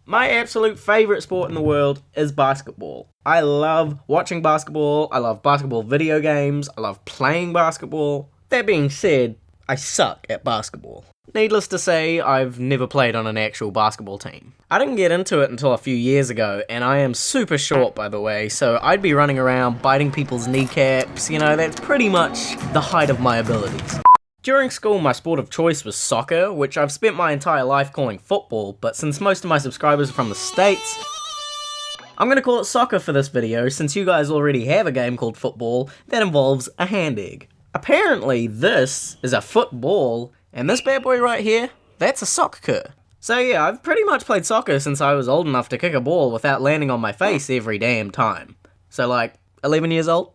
My absolute favourite sport in the world is basketball. I love watching basketball, I love basketball video games, I love playing basketball. That being said, I suck at basketball. Needless to say, I've never played on an actual basketball team. I didn't get into it until a few years ago, and I am super short, by the way, so I'd be running around biting people's kneecaps, that's pretty much the height of my abilities. During school, my sport of choice was soccer, which I've spent my entire life calling football, but since most of my subscribers are from the States, I'm gonna call it soccer for this video, since you guys already have a game called football that involves a hand egg. Apparently, this is a football, and this bad boy right here, that's a soccer. So yeah, I've pretty much played soccer since I was old enough to kick a ball without landing on my face every damn time. So like, 11 years old?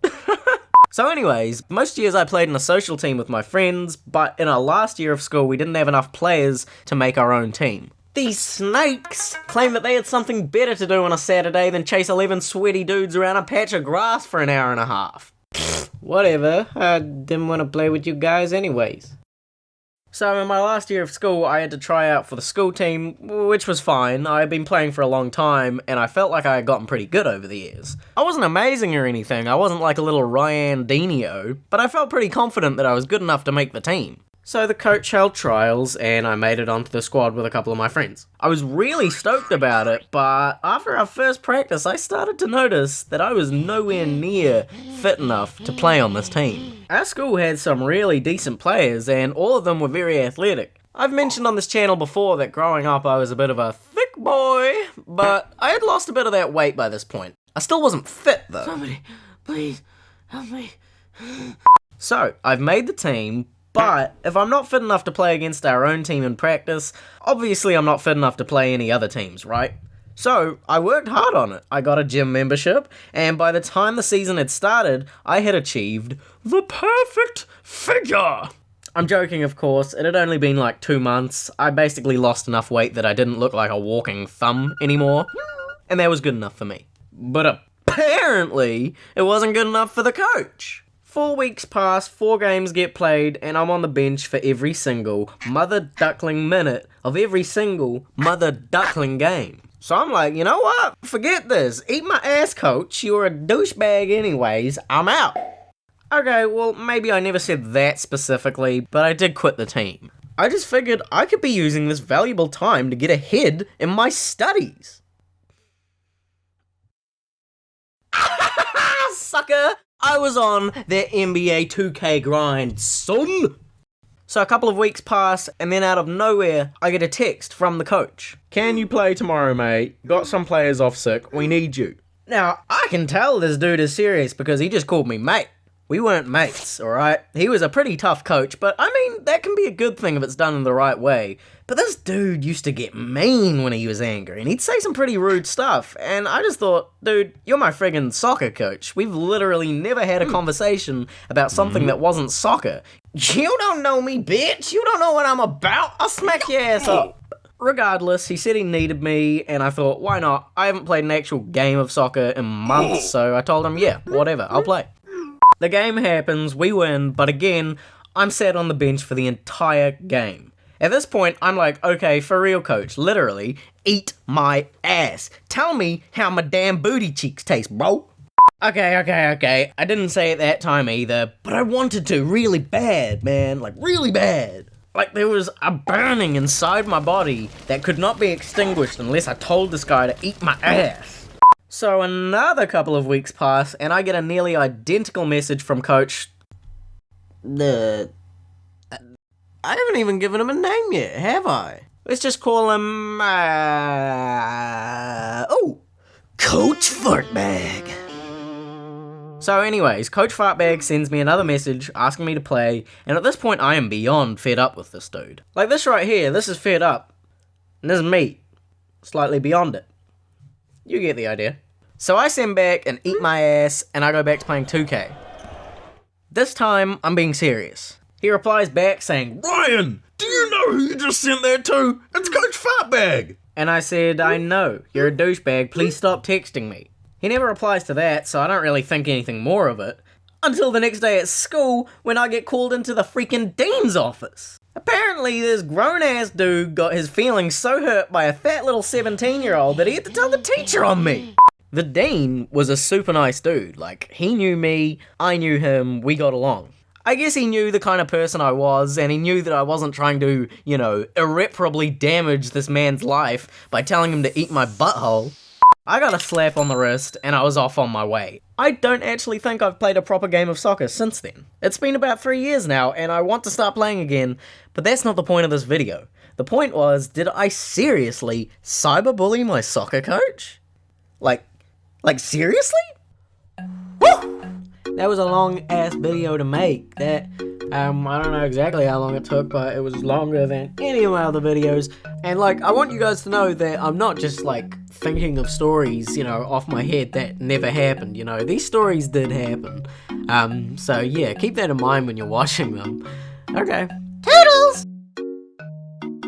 So anyways, most years I played in a social team with my friends, but in our last year of school we didn't have enough players to make our own team. These snakes claimed that they had something better to do on a Saturday than chase 11 sweaty dudes around a patch of grass for an hour and a half. Whatever, I didn't want to play with you guys anyways. So in my last year of school, I had to try out for the school team, which was fine. I had been playing for a long time, and I felt like I had gotten pretty good over the years. I wasn't amazing or anything, I wasn't like a little Ryan Dino, but I felt pretty confident that I was good enough to make the team. So the coach held trials, and I made it onto the squad with a couple of my friends. I was really stoked about it, but after our first practice, I started to notice that I was nowhere near fit enough to play on this team. Our school had some really decent players, and all of them were very athletic. I've mentioned on this channel before that growing up I was a bit of a thick boy, but I had lost a bit of that weight by this point. I still wasn't fit though. Somebody, please, help me. So, I've made the team, but if I'm not fit enough to play against our own team in practice, obviously I'm not fit enough to play any other teams, right? So, I worked hard on it. I got a gym membership, and by the time the season had started, I had achieved the perfect figure! I'm joking, of course. It had only been like 2 months. I basically lost enough weight that I didn't look like a walking thumb anymore, and that was good enough for me. But apparently, it wasn't good enough for the coach. 4 weeks pass, 4 games get played, and I'm on the bench for every single mother duckling minute of every single mother duckling game. So I'm like, you know what? Forget this. Eat my ass, coach. You're a douchebag anyways. I'm out. Okay, well, maybe I never said that specifically, but I did quit the team. I just figured I could be using this valuable time to get ahead in my studies. Sucker! I was on the NBA 2K grind, son! So a couple of weeks pass, and then out of nowhere, I get a text from the coach. Can you play tomorrow, mate? Got some players off sick, we need you. Now, I can tell this dude is serious because he just called me mate. We weren't mates, alright? He was a pretty tough coach, but I mean, that can be a good thing if it's done in the right way. But this dude used to get mean when he was angry, and he'd say some pretty rude stuff, and I just thought, dude, you're my friggin' soccer coach. We've literally never had a conversation about something that wasn't soccer. You don't know me, bitch! You don't know what I'm about! I'll smack your ass up! Regardless, he said he needed me, and I thought, why not? I haven't played an actual game of soccer in months, so I told him, yeah, whatever, I'll play. The game happens, we win, but again, I'm sat on the bench for the entire game. At this point, I'm like, okay, for real, coach, literally, eat my ass. Tell me how my damn booty cheeks taste, bro. Okay, I didn't say it that time either, but I wanted to really bad, man, like really bad. Like there was a burning inside my body that could not be extinguished unless I told this guy to eat my ass. So another couple of weeks pass, and I get a nearly identical message from Coach. I haven't even given him a name yet, have I? Let's just call him, Coach Fartbag. So anyways, Coach Fartbag sends me another message asking me to play, and at this point I am beyond fed up with this dude. Like this right here, this is fed up, and this is me, slightly beyond it. You get the idea. So I send back and eat my ass, and I go back to playing 2K. This time, I'm being serious. He replies back saying, Ryan, do you know who you just sent that to? It's Coach Fartbag. And I said, I know, you're a douchebag, please stop texting me. He never replies to that, so I don't really think anything more of it. Until the next day at school, when I get called into the freaking dean's office. Apparently, this grown-ass dude got his feelings so hurt by a fat little 17-year-old that he had to tell the teacher on me. The dean was a super nice dude. Like, he knew me, I knew him, we got along. I guess he knew the kind of person I was, and he knew that I wasn't trying to, irreparably damage this man's life by telling him to eat my butthole. I got a slap on the wrist, and I was off on my way. I don't actually think I've played a proper game of soccer since then. It's been about 3 years now, and I want to start playing again, but that's not the point of this video. The point was, did I seriously cyberbully my soccer coach? Like seriously? Woo! That was a long-ass video to make. I don't know exactly how long it took, but it was longer than any of my other videos. And, I want you guys to know that I'm not just, thinking of stories, off my head that never happened, These stories did happen. So, yeah, keep that in mind when you're watching them. Okay.